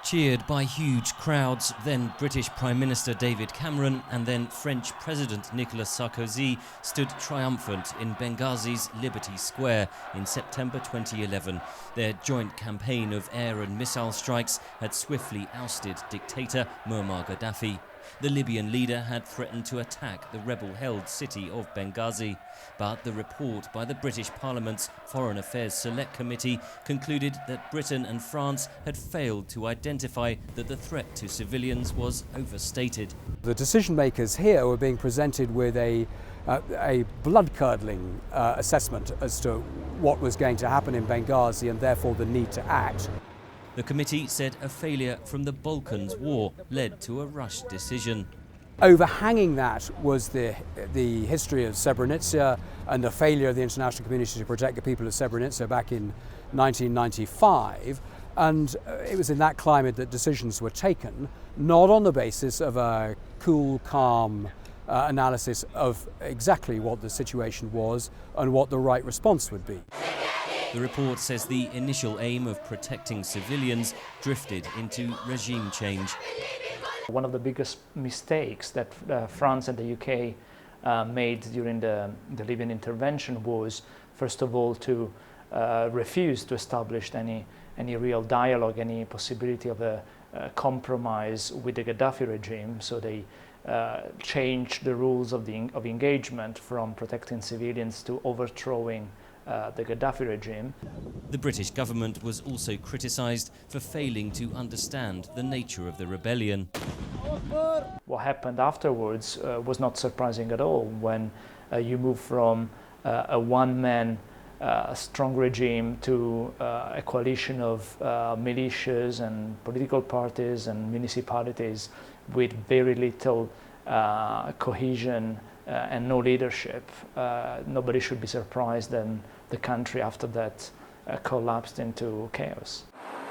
Cheered by huge crowds, then British Prime Minister David Cameron and then French President Nicolas Sarkozy stood triumphant in Benghazi's Liberty Square in September 2011. Their joint campaign of air and missile strikes had swiftly ousted dictator Moammar Gadhafi. The Libyan leader had threatened to attack the rebel-held city of Benghazi, but the report by the British Parliament's Foreign Affairs Select Committee concluded that Britain and France had failed to identify that the threat to civilians was overstated. The decision makers here were being presented with a blood-curdling assessment as to what was going to happen in Benghazi and therefore the need to act. The committee said a failure from the Balkans War led to a rushed decision. Overhanging that was the history of Srebrenica and the failure of the international community to protect the people of Srebrenica back in 1995. And it was in that climate that decisions were taken, not on the basis of a cool, calm analysis of exactly what the situation was and what the right response would be. The report says the initial aim of protecting civilians drifted into regime change. One of the biggest mistakes that France and the UK made during the Libyan intervention was, first of all, to refuse to establish any real dialogue, any possibility of a compromise with the Gadhafi regime. So they changed the rules of engagement from protecting civilians to overthrowing the Gadhafi regime. The British government was also criticised for failing to understand the nature of the rebellion. What happened afterwards was not surprising at all when you move from a one-man strong regime to a coalition of militias and political parties and municipalities with very little cohesion and no leadership. Nobody should be surprised that the country after that collapsed into chaos.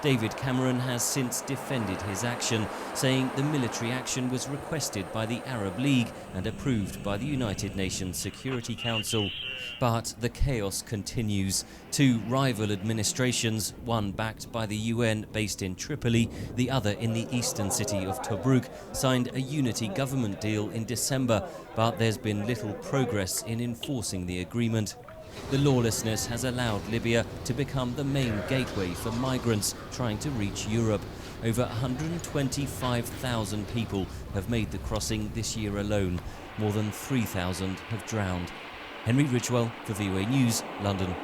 David Cameron has since defended his action, saying the military action was requested by the Arab League and approved by the United Nations Security Council. But the chaos continues. Two rival administrations, one backed by the UN based in Tripoli, the other in the eastern city of Tobruk, signed a unity government deal in December, but there's been little progress in enforcing the agreement. The lawlessness has allowed Libya to become the main gateway for migrants trying to reach Europe. Over 125,000 people have made the crossing this year alone. More than 3,000 have drowned. Ridgwell for VOA News, London.